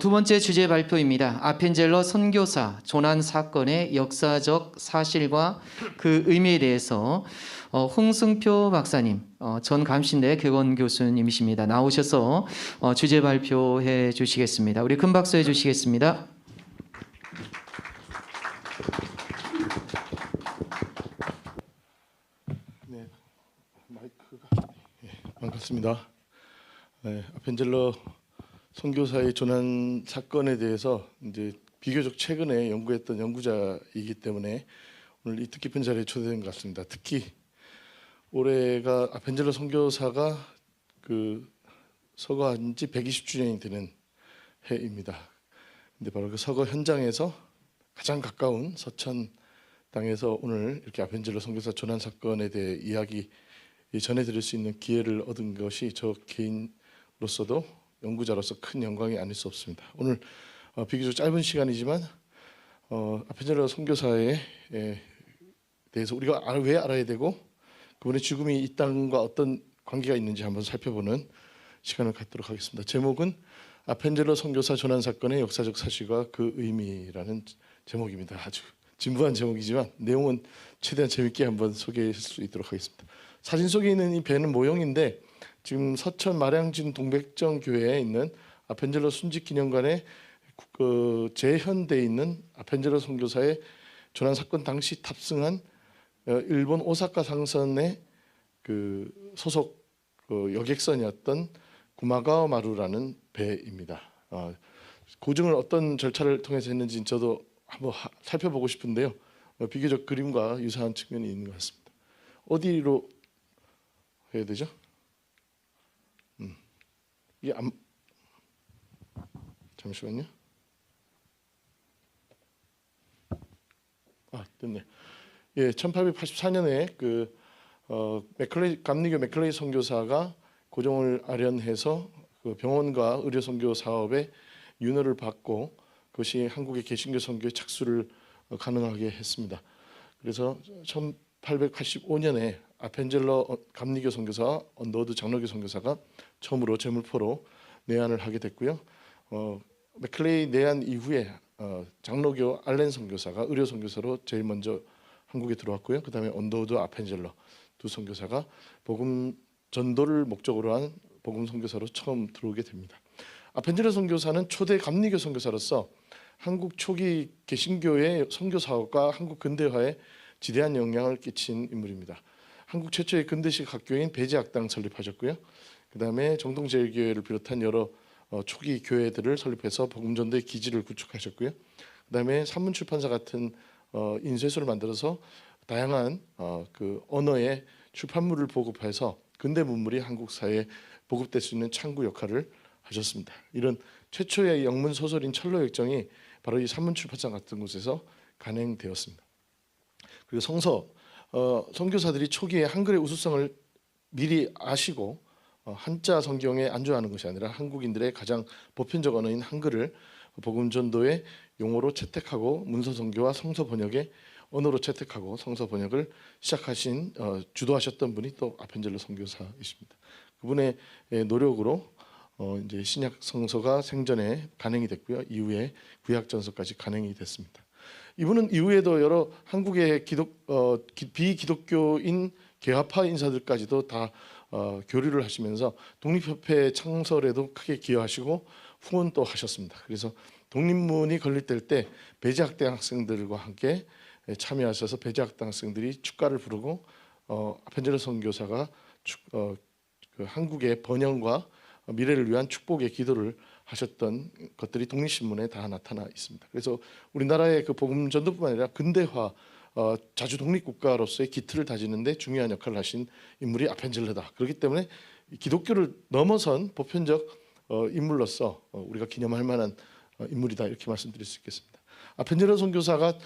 두 번째 주제 발표입니다. 아펜젤러 선교사 조난 사건의 역사적 사실과 그 의미에 대해서 홍승표 박사님, 전 감신대 객원 교수님이십니다. 나오셔서 주제 발표해 주시겠습니다. 우리 큰 박수 해 주시겠습니다. 네, 마이크가 반갑습니다. 네, 아펜젤러 선교사의 조난 사건에 대해서 이제 비교적 최근에 연구했던 연구자이기 때문에 오늘 이 뜻깊은 자리에 초대된 것 같습니다. 특히 올해가 아펜젤러 선교사가 서거한 지 120주년이 되는 해입니다. 근데 바로 그 서거 현장에서 가장 가까운 서천 땅에서 오늘 이렇게 아펜젤러 선교사 조난 사건에 대해 이야기 전해드릴 수 있는 기회를 얻은 것이 저 개인으로서도 연구자로서 큰 영광이 아닐 수 없습니다. 오늘 비교적 짧은 시간이지만 아펜젤러 선교사에 대해서 우리가 왜 알아야 되고 그분의 죽음이 이 땅과 어떤 관계가 있는지 한번 살펴보는 시간을 갖도록 하겠습니다. 제목은 아펜젤러 선교사 조난 사건의 역사적 사실과 그 의미라는 제목입니다. 아주 진부한 제목이지만 내용은 최대한 재밌게 한번 소개할 수 있도록 하겠습니다. 사진 속에 있는 이 배는 모형인데 지금 서천 마량진 동백정 교회에 있는 아펜젤러 순직기념관에 재현되어 있는 아펜젤러 선교사의 조난 사건 당시 탑승한 일본 오사카 상선의 소속 여객선이었던 구마가와 마루라는 배입니다. 고증을 어떤 절차를 통해서 했는지 저도 한번 살펴보고 싶은데요. 비교적 그림과 유사한 측면이 있는 것 같습니다. 어디로 해야 되죠? 이게 잠시만요. 됐네. 예, 1884년에 감리교 맥클레이 선교사가 고종을 아련해서 그 병원과 의료 선교 사업에 윤허를 받고 그것이 한국의 개신교 선교의 착수를 가능하게 했습니다. 그래서 1885년에 아펜젤러 감리교 선교사, 언더우드 장로교 선교사가 처음으로 제물포로 내한을 하게 됐고요. 맥클레이 내한 이후에 장로교 알렌 선교사가 의료 선교사로 제일 먼저 한국에 들어왔고요. 그 다음에 언더우드, 아펜젤러 두 선교사가 복음 전도를 목적으로 한 복음 선교사로 처음 들어오게 됩니다. 아펜젤러 선교사는 초대 감리교 선교사로서 한국 초기 개신교의 선교 사업과 한국 근대화에 지대한 영향을 끼친 인물입니다. 한국 최초의 근대식 학교인 배제학당 설립하셨고요. 그 다음에 정동제일교회를 비롯한 여러 초기 교회들을 설립해서 복음전도의 기지를 구축하셨고요. 그 다음에 산문출판사 같은 인쇄소를 만들어서 다양한 언어의 출판물을 보급해서 근대 문물이 한국 사회에 보급될 수 있는 창구 역할을 하셨습니다. 이런 최초의 영문 소설인 철로역정이 바로 이 산문출판사 같은 곳에서 간행되었습니다. 그리고 선교사들이 초기에 한글의 우수성을 미리 아시고 한자 성경에 안주하는 것이 아니라 한국인들의 가장 보편적 언어인 한글을 복음 전도의 용어로 채택하고 문서 선교와 성서 번역의 언어로 채택하고 성서 번역을 시작하신 주도하셨던 분이 또 아펜젤러 선교사이십니다. 그분의 노력으로 이제 신약 성서가 생전에 간행이 됐고요. 이후에 구약 전서까지 간행이 됐습니다. 이분은 이후에도 여러 한국의 비기독교인 개화파 인사들까지도 다 교류를 하시면서 독립협회 창설에도 크게 기여하시고 후원도 하셨습니다. 그래서 독립문이 건립될 때 배제학당 학생들과 함께 참여하셔서 배제학당 학생들이 축가를 부르고 아펜젤러 선교사가 한국의 번영과 미래를 위한 축복의 기도를 하셨던 것들이 독립신문에 다 나타나 있습니다. 그래서 우리나라의 복음 전도뿐만 아니라 근대화 자주 독립국가로서의 기틀을 다지는데 중요한 역할을 하신 인물이 아펜젤러다. 그렇기 때문에 기독교를 넘어선 보편적 인물로서 우리가 기념할 만한 인물이다 이렇게 말씀드릴 수 있겠습니다. 아펜젤러 선교사가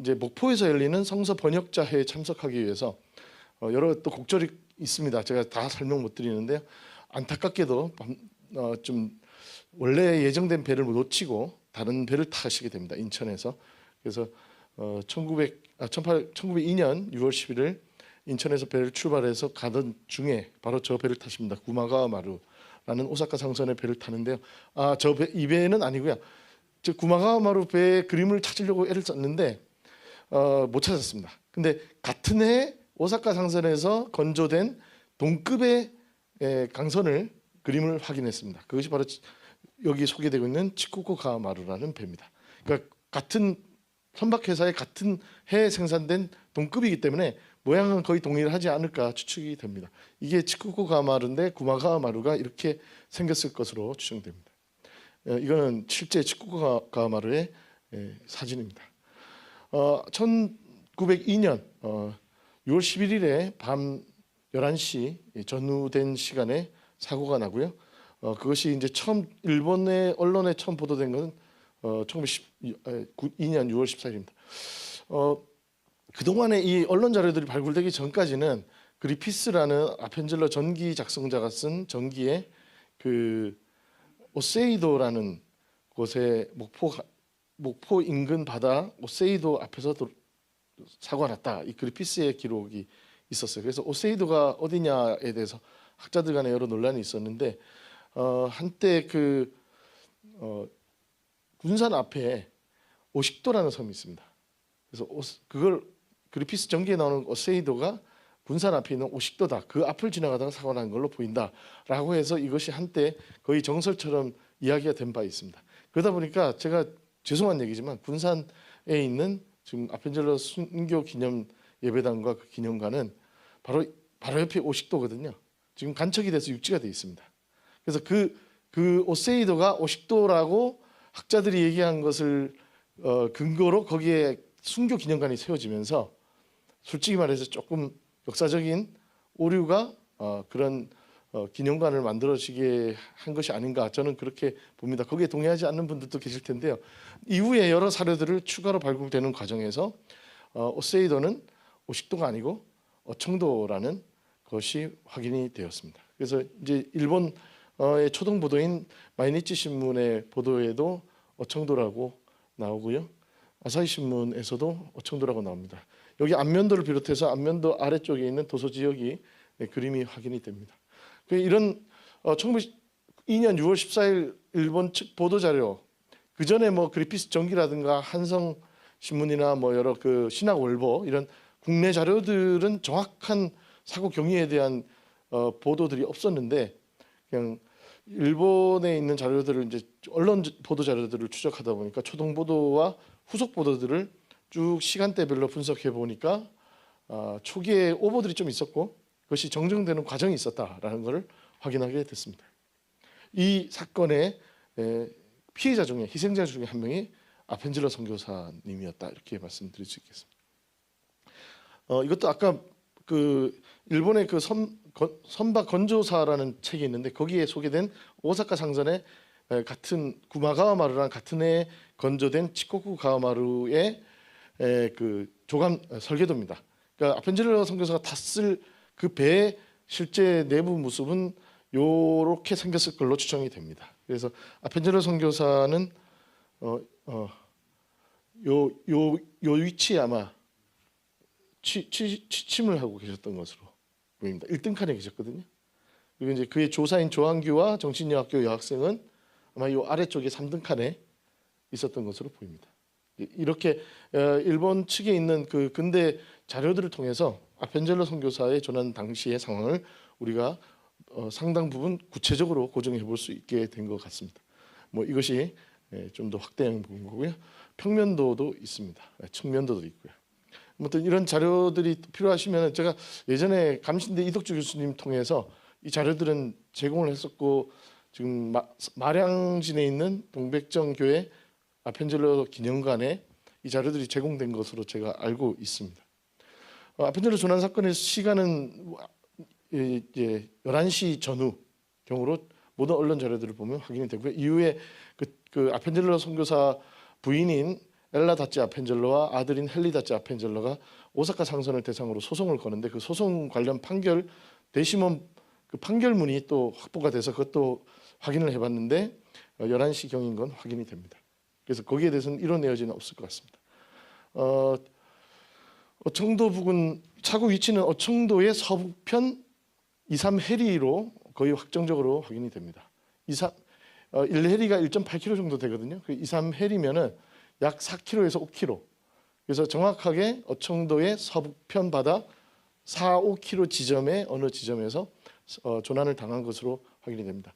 이제 목포에서 열리는 성서 번역자회에 참석하기 위해서 여러 또 곡절이 있습니다. 제가 다 설명 못 드리는데요. 안타깝게도 좀 원래 예정된 배를 놓치고 다른 배를 타시게 됩니다. 인천에서. 그래서 1902년 6월 11일 인천에서 배를 출발해서 가던 중에 바로 저 배를 타십니다. 구마가와 마루라는 오사카 상선의 배를 타는데요. 이 배는 아니고요. 저 구마가와마루 배 그림을 찾으려고 애를 썼는데 못 찾았습니다. 근데 같은 해 오사카 상선에서 건조된 동급의 강선을 그림을 확인했습니다. 그것이 바로 여기 소개되고 있는 치쿠코 가와마루라는 배입니다. 그러니까 같은 선박회사의 같은 해에 생산된 동급이기 때문에 모양은 거의 동일하지 않을까 추측이 됩니다. 이게 치쿠코 가와마루인데 구마가와마루가 이렇게 생겼을 것으로 추정됩니다. 이거는 실제 치쿠코 가와마루의 사진입니다. 1902년 6월 11일에 밤 11시 전후된 시간에 사고가 나고요. 그것이 이제 처음 일본의 언론에 처음 보도된 것은 1912년 6월 14일입니다. 그동안에 이 언론 자료들이 발굴되기 전까지는 그리피스라는 아펜젤러 전기 작성자가 쓴 전기에 그 오세이도라는 곳에 목포 인근 바다 오세이도 앞에서 사고가 났다. 이 그리피스의 기록이 있었어요. 그래서 오세이도가 어디냐에 대해서 학자들 간에 여러 논란이 있었는데 한때 군산 앞에 오식도라는 섬이 있습니다. 그래서 그걸 그리피스 전기에 나오는 오세이도가 군산 앞에 있는 오식도다. 그 앞을 지나가다가 사고 난 걸로 보인다라고 해서 이것이 한때 거의 정설처럼 이야기가 된 바 있습니다. 그러다 보니까 제가 죄송한 얘기지만 군산에 있는 지금 아펜젤러 순교 기념 예배당과 그 기념관은 바로 옆에 오식도거든요. 지금 간척이 돼서 육지가 돼 있습니다. 그래서 그 오세이도가 오식도라고 학자들이 얘기한 것을 근거로 거기에 순교 기념관이 세워지면서 솔직히 말해서 조금 역사적인 오류가 그런 기념관을 만들어지게 한 것이 아닌가 저는 그렇게 봅니다. 거기에 동의하지 않는 분들도 계실 텐데요. 이후에 여러 사료들을 추가로 발굴되는 과정에서 오세이도는 오식도가 아니고 어청도라는 것이 확인이 되었습니다. 그래서 이제 일본의 초동 보도인 마이니치 신문의 보도에도 어청도라고 나오고요. 아사히 신문에서도 어청도라고 나옵니다. 여기 안면도를 비롯해서 안면도 아래쪽에 있는 도서 지역이 그림이 확인이 됩니다. 이런 1902년 6월 14일 일본 측 보도 자료 그 전에 뭐 그리피스 전기라든가 한성 신문이나 뭐 여러 그 신학월보 이런 국내 자료들은 정확한 사고 경위에 대한 보도들이 없었는데 그냥 일본에 있는 자료들을 이제 언론 보도 자료들을 추적하다 보니까 초동 보도와 후속 보도들을 쭉 시간대별로 분석해 보니까 초기에 오보들이 좀 있었고 그것이 정정되는 과정이 있었다라는 것을 확인하게 됐습니다. 이 사건의 피해자 중에 희생자 중에 한 명이 아펜젤러 선교사님이었다 이렇게 말씀드릴 수 있겠습니다. 이것도 아까 그 일본의 그 선박 건조사라는 책이 있는데 거기에 소개된 오사카 상선의 같은 구마가와마루랑 같은 해에 건조된 치코쿠 가와마루의 그 조감 설계도입니다. 그러니까 아펜젤러 선교사가 탔을 그 배의 실제 내부 모습은 요렇게 생겼을 걸로 추정이 됩니다. 그래서 아펜젤러 선교사는 요 위치에 아마 취침을 하고 계셨던 것으로 보입니다. 1등 칸에 계셨거든요. 그리고 이제 그의 조사인 조한규와 정신여학교 여학생은 아마 요 아래쪽에 3등 칸에 있었던 것으로 보입니다. 이렇게 일본 측에 있는 그 근대 자료들을 통해서 아펜젤러 선교사의 조난 당시의 상황을 우리가 상당 부분 구체적으로 고정해 볼 수 있게 된 것 같습니다. 뭐 이것이 좀 더 확대한 부분이고요. 평면도도 있습니다. 측면도도 있고요. 아무튼 이런 자료들이 필요하시면 제가 예전에 감신대 이덕주 교수님 통해서 이 자료들은 제공을 했었고 지금 마량진에 있는 동백정 교회 아펜젤러 기념관에 이 자료들이 제공된 것으로 제가 알고 있습니다. 아펜젤러 조난 사건의 시간은 이제 11시 전후 경으로 모든 언론 자료들을 보면 확인이 되고요. 이후에 그 아펜젤러 선교사 부인인 엘라 다치 아펜젤러와 아들인 헨리 다치 아펜젤러가 오사카 상선을 대상으로 소송을 거는데 그 소송 관련 판결 대심원 그 판결문이 또 확보가 돼서 그것도 확인을 해봤는데 11시 경인 건 확인이 됩니다. 그래서 거기에 대해서는 이런 내용은 없을 것 같습니다. 어청도 부근 사고 위치는 어청도의 서북편 23해리로 거의 확정적으로 확인이 됩니다. 1해리가 1.8km 정도 되거든요. 그 2, 3해리면은 약 4km에서 5km. 그래서 정확하게 어청도의 서북편 바다 4, 5km 지점의 어느 지점에서 조난을 당한 것으로 확인이 됩니다.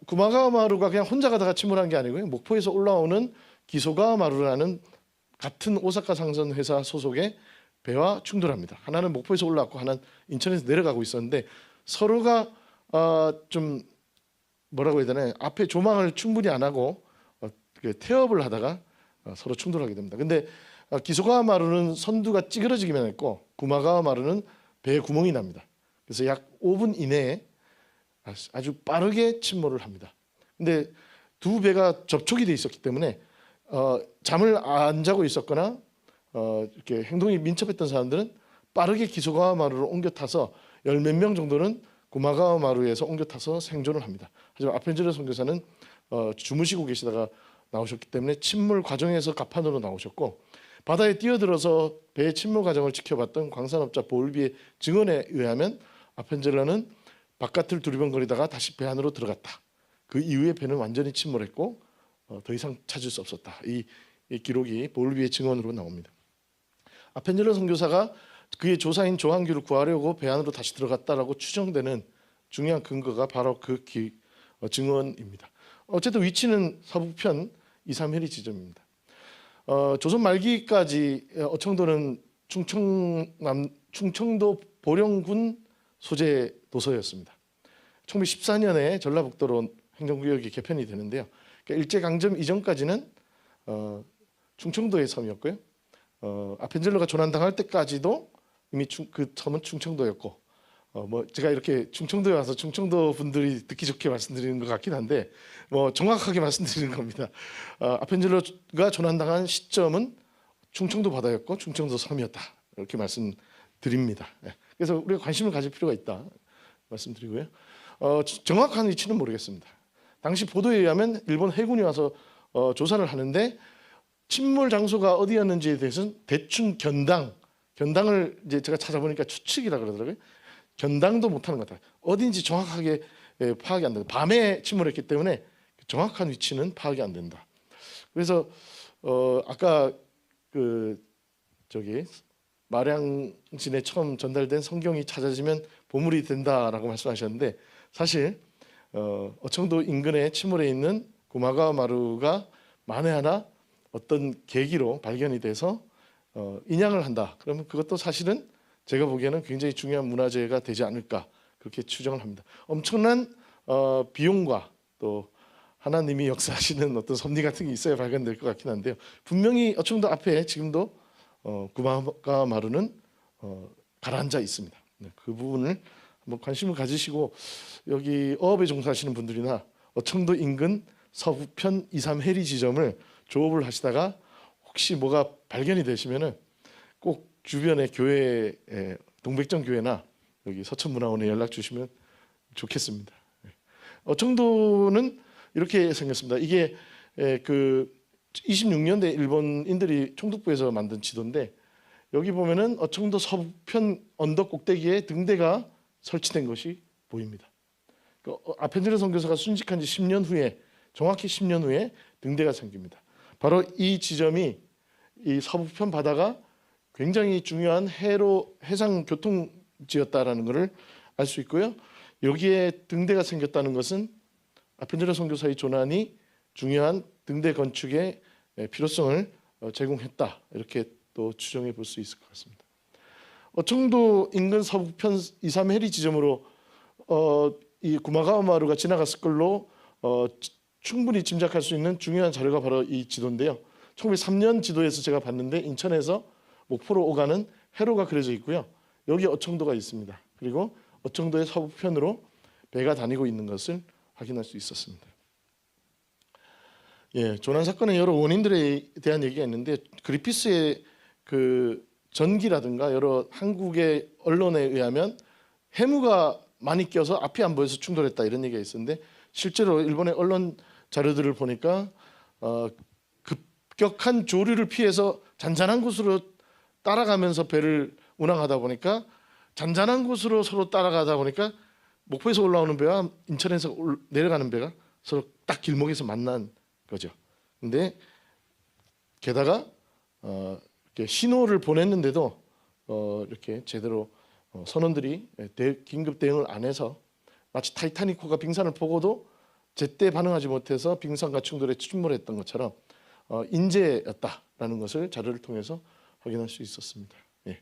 구마가와 마루가 그냥 혼자 가다가 침몰한 게 아니고요. 목포에서 올라오는 기소가와 마루라는 같은 오사카 상선 회사 소속의 배와 충돌합니다. 하나는 목포에서 올라왔고 하나는 인천에서 내려가고 있었는데 서로가 좀 뭐라고 해야 되나요? 앞에 조망을 충분히 안 하고 태업을 하다가 서로 충돌하게 됩니다. 근데 기소가와 마루는 선두가 찌그러지기만 했고 구마가와 마루는 배에 구멍이 납니다. 그래서 약 5분 이내에 아주 빠르게 침몰을 합니다. 근데 두 배가 접촉이 돼 있었기 때문에 잠을 안 자고 있었거나 이렇게 행동이 민첩했던 사람들은 빠르게 기소가와 마루를 옮겨 타서 열 몇 명 정도는 구마가와 마루에서 옮겨 타서 생존을 합니다. 하지만 아펜젤러 선교사는 주무시고 계시다가 나오셨기 때문에 침몰 과정에서 갑판으로 나오셨고 바다에 뛰어들어서 배의 침몰 과정을 지켜봤던 광산업자 보울비의 증언에 의하면 아펜젤러는 바깥을 두리번거리다가 다시 배 안으로 들어갔다. 그 이후에 배는 완전히 침몰했고 더 이상 찾을 수 없었다. 이 기록이 보울비의 증언으로 나옵니다. 아펜젤러 선교사가 그의 조사인 조항규를 구하려고 배 안으로 다시 들어갔다라고 추정되는 중요한 근거가 바로 그 증언입니다. 어쨌든 위치는 서북편 2, 3해리 지점입니다. 조선 말기까지 어청도는 충청도 보령군 소재 도서였습니다. 1914년에 전라북도로 행정구역이 개편이 되는데요. 그러니까 일제강점 이전까지는 충청도의 섬이었고요. 아펜젤러가 조난당할 때까지도 이미 그 섬은 충청도였고 제가 이렇게 충청도에 와서 충청도 분들이 듣기 좋게 말씀드리는 것 같긴 한데 정확하게 말씀드리는 겁니다. 아펜젤러가 조난당한 시점은 충청도 바다였고 충청도 섬이었다 이렇게 말씀드립니다. 그래서 우리가 관심을 가질 필요가 있다 말씀드리고요. 정확한 위치는 모르겠습니다. 당시 보도에 의하면 일본 해군이 와서 조사를 하는데 침몰 장소가 어디였는지에 대해서는 대충 견당을 이제 제가 찾아보니까 추측이라 그러더라고요. 견당도 못하는 것 같아요. 어딘지 정확하게 파악이 안 된다. 밤에 침몰했기 때문에 정확한 위치는 파악이 안 된다. 그래서 아까 마량진에 처음 전달된 성경이 찾아지면 보물이 된다라고 말씀하셨는데 사실 어청도 인근에 침몰해 있는 구마가와 마루가 만에 하나 어떤 계기로 발견이 돼서 인양을 한다. 그러면 그것도 사실은 제가 보기에는 굉장히 중요한 문화재가 되지 않을까 그렇게 추정을 합니다. 엄청난 비용과 또 하나님이 역사하시는 어떤 섭리 같은 게 있어야 발견될 것 같긴 한데요. 분명히 어청도 앞에 지금도 구마가와 마루는 가라앉아 있습니다. 그 부분을 한번 관심을 가지시고 여기 어업에 종사하시는 분들이나 어청도 인근 서북편 2, 3해리 지점을 조업을 하시다가 혹시 뭐가 발견이 되시면은 꼭 주변의 교회, 동백정 교회나 여기 서천문화원에 연락 주시면 좋겠습니다. 어청도는 이렇게 생겼습니다. 이게 그 26년대 일본인들이 총독부에서 만든 지도인데 여기 보면은 어청도 서북편 언덕 꼭대기에 등대가 설치된 것이 보입니다. 아펜젤러 선교사가 순직한 지 10년 후에 정확히 10년 후에 등대가 생깁니다. 바로 이 지점이 이 서북편 바다가 굉장히 중요한 해상 교통지였다라는 것을 알 수 있고요. 여기에 등대가 생겼다는 것은 아펜젤러 선교사의 조난이 중요한 등대 건축의 필요성을 제공했다. 이렇게 또 추정해 볼 수 있을 것 같습니다. 어청도 인근 서북편 2, 3해리 지점으로 이 구마가와 마루가 지나갔을 걸로 충분히 짐작할 수 있는 중요한 자료가 바로 이 지도인데요. 1903년 지도에서 제가 봤는데 인천에서 목포로 오가는 해로가 그려져 있고요. 여기 어청도가 있습니다. 그리고 어청도의 서북편으로 배가 다니고 있는 것을 확인할 수 있었습니다. 조난 사건의 여러 원인들에 대한 얘기가 있는데 그리피스의 그 전기라든가 여러 한국의 언론에 의하면 해무가 많이 껴서 앞이 안 보여서 충돌했다 이런 얘기가 있었는데 실제로 일본의 언론 자료들을 보니까 급격한 조류를 피해서 잔잔한 곳으로 따라가면서 배를 운항하다 보니까 잔잔한 곳으로 서로 따라가다 보니까 목포에서 올라오는 배와 인천에서 내려가는 배가 서로 딱 길목에서 만난 거죠. 근데 게다가 이렇게 신호를 보냈는데도 이렇게 제대로 선원들이 긴급 대응을 안 해서 마치 타이타닉호가 빙산을 보고도 제때 반응하지 못해서 빙산과 충돌에 침몰했던 것처럼 인재였다라는 것을 자료를 통해서 확인할 수 있었습니다. 예.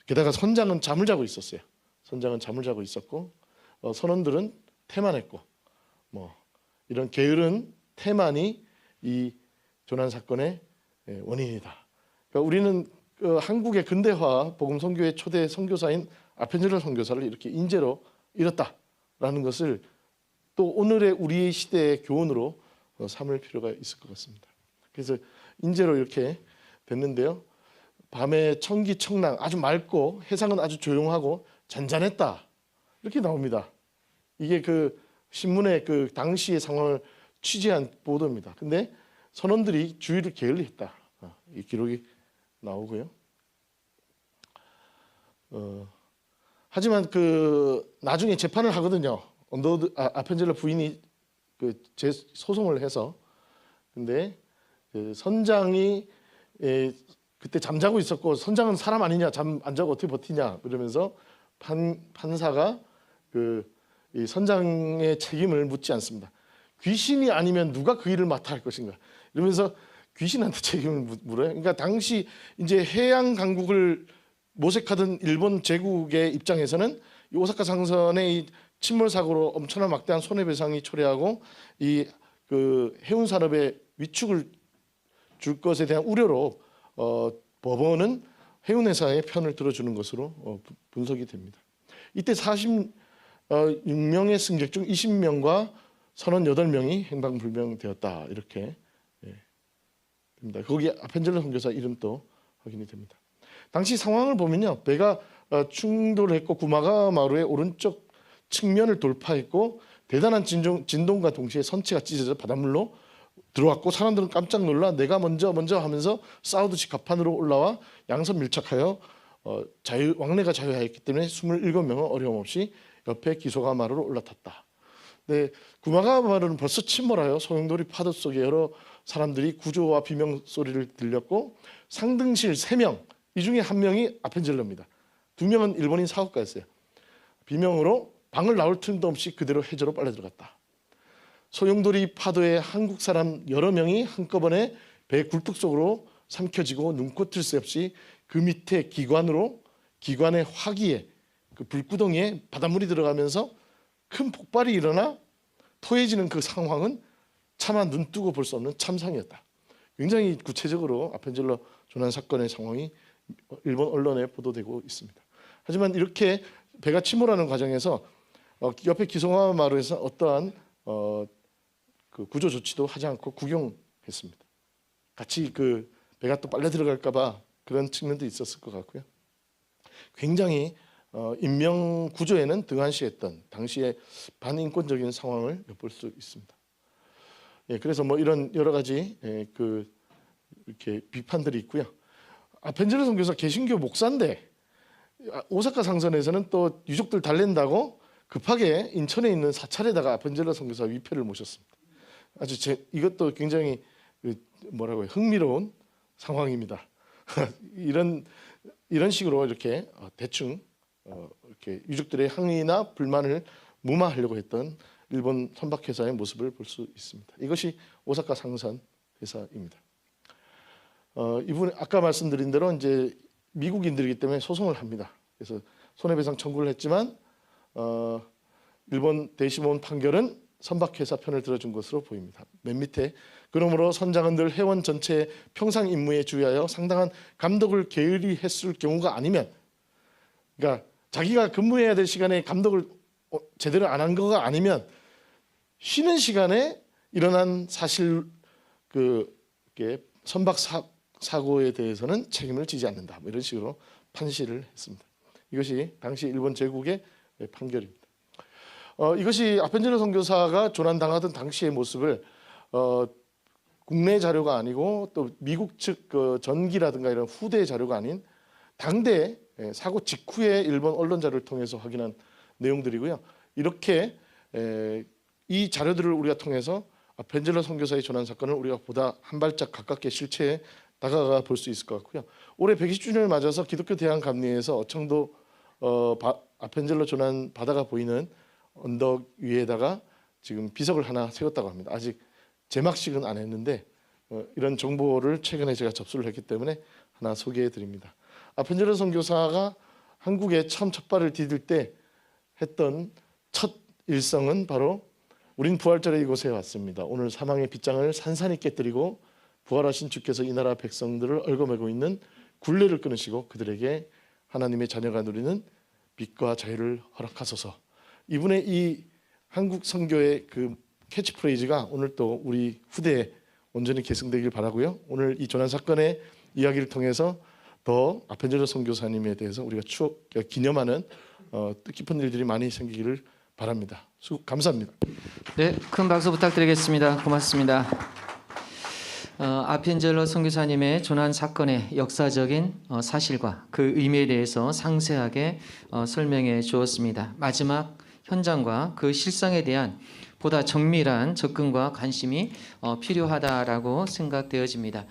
게다가 선장은 잠을 자고 있었어요. 선장은 잠을 자고 있었고 선원들은 태만했고 뭐 이런 게으른 태만이 이 조난 사건의 원인이다. 그러니까 우리는 한국의 근대화 복음 선교의 초대 선교사인 아펜젤러 선교사를 이렇게 인재로 잃었다라는 것을 또 오늘의 우리 시대의 교훈으로 삼을 필요가 있을 것 같습니다. 그래서 인재로 이렇게 됐는데요. 밤에 청기청랑 아주 맑고 해상은 아주 조용하고 잔잔했다 이렇게 나옵니다. 이게 그 신문의 그 당시의 상황을 취재한 보도입니다. 근데 선원들이 주의를 게을리했다. 이 기록이 나오고요. 하지만 그 나중에 재판을 하거든요. 아펜젤러 부인이 그 소송을 해서 근데 그 선장이 그때 잠자고 있었고 선장은 사람 아니냐 잠 안 자고 어떻게 버티냐 그러면서 판사가 이 선장의 책임을 묻지 않습니다. 귀신이 아니면 누가 그 일을 맡아 할 것인가 이러면서 귀신한테 책임을 물어요. 그러니까 당시 이제 해양 강국을 모색하던 일본 제국의 입장에서는 이 오사카 상선의 이 침몰 사고로 엄청난 막대한 손해배상이 초래하고 이 그 해운 산업에 위축을 줄 것에 대한 우려로 법원은 해운회사의 편을 들어주는 것으로 분석이 됩니다. 이때 46명의 승객 중 20명과 선원 8명이 행방불명되었다 이렇게 됩니다. 거기 아펜젤러 선교사 이름도 확인이 됩니다. 당시 상황을 보면요, 배가 충돌했고 구마가마루의 오른쪽 측면을 돌파했고 대단한 진동과 동시에 선체가 찢어져 바닷물로 들어왔고 사람들은 깜짝 놀라 내가 먼저 하면서 싸우듯이 갑판으로 올라와 양선 밀착하여 왕래가 자유하였기 때문에 27명은 어려움 없이 옆에 기소가마루로 올라탔다. 네, 구마가마루는 벌써 침몰하여 소용돌이 파도 속에 여러 사람들이 구조와 비명 소리를 들렸고 상등실 3명, 이 중에 1명이 아펜젤러입니다. 2명은 일본인 사업가였어요. 비명으로 방을 나올 틈도 없이 그대로 해저로 빨려 들어갔다. 소용돌이 파도에 한국 사람 여러 명이 한꺼번에 배 굴뚝 속으로 삼켜지고 눈코 뜰 새 없이 그 밑에 기관의 화기에 그 불구덩이에 바닷물이 들어가면서 큰 폭발이 일어나 토해지는 그 상황은 차마 눈뜨고 볼 수 없는 참상이었다. 굉장히 구체적으로 아펜젤러 조난 사건의 상황이 일본 언론에 보도되고 있습니다. 하지만 이렇게 배가 침몰하는 과정에서 옆에 기소가마루에서 어떠한 그 구조 조치도 하지 않고 구경했습니다. 같이 그 배가 또 빨려 들어갈까봐 그런 측면도 있었을 것 같고요. 굉장히 인명 구조에는 등한시했던 당시의 반인권적인 상황을 엿볼 수 있습니다. 예, 그래서 뭐 이런 여러 가지 이렇게 비판들이 있고요. 아펜젤러 선교사 개신교 목사인데 오사카 상선에서는 또 유족들 달랜다고 급하게 인천에 있는 사찰에다가 아펜젤러 선교사 위패를 모셨습니다. 아주 이것도 굉장히 흥미로운 상황입니다. 이런 식으로 이렇게 대충 이렇게 유족들의 항의나 불만을 무마하려고 했던 일본 선박회사의 모습을 볼 수 있습니다. 이것이 오사카 상선 회사입니다. 이분 아까 말씀드린 대로 이제 미국인들이기 때문에 소송을 합니다. 그래서 손해배상 청구를 했지만 일본 대심원 판결은 선박회사 편을 들어준 것으로 보입니다. 맨 밑에 그러므로 선장은 늘 회원 전체의 평상 임무에 주의하여 상당한 감독을 게을리 했을 경우가 아니면, 그러니까 자기가 근무해야 될 시간에 감독을 제대로 안 한 거가 아니면 쉬는 시간에 일어난 사실 선박 사고에 대해서는 책임을 지지 않는다. 뭐 이런 식으로 판시를 했습니다. 이것이 당시 일본 제국의 판결입니다. 이것이 아펜젤러 선교사가 조난당하던 당시의 모습을 국내 자료가 아니고 또 미국 측 전기라든가 이런 후대 자료가 아닌 당대 사고 직후의 일본 언론 자료를 통해서 확인한 내용들이고요. 이렇게 이 자료들을 우리가 통해서 아펜젤러 선교사의 조난 사건을 우리가 보다 한 발짝 가깝게 실체에 다가가 볼 수 있을 것 같고요. 올해 120주년을 맞아서 기독교 대학 감리에서 어청도 아펜젤러 조난 바다가 보이는 언덕 위에다가 지금 비석을 하나 세웠다고 합니다. 아직 제막식은 안 했는데 이런 정보를 최근에 제가 접수를 했기 때문에 하나 소개해 드립니다. 아펜젤러 선교사가 한국에 처음 첫 발을 디딜 때 했던 첫 일성은 바로 우린 부활절에 이곳에 왔습니다. 오늘 사망의 빗장을 산산히 깨뜨리고 부활하신 주께서 이 나라 백성들을 얽어매고 있는 굴레를 끊으시고 그들에게 하나님의 자녀가 누리는 빛과 자유를 허락하소서. 이분의 이 한국 선교의 그 캐치프레이즈가 오늘 또 우리 후대에 온전히 계승되길 바라고요. 오늘 이 조난 사건의 이야기를 통해서 더 아펜젤러 선교사님에 대해서 우리가 기념하는 뜻깊은 일들이 많이 생기기를 바랍니다. 감사합니다. 네, 큰 박수 부탁드리겠습니다. 고맙습니다. 아펜젤러 선교사님의 조난 사건의 역사적인 사실과 그 의미에 대해서 상세하게 설명해 주었습니다. 마지막 현장과 그 실상에 대한 보다 정밀한 접근과 관심이 필요하다라고 생각되어집니다.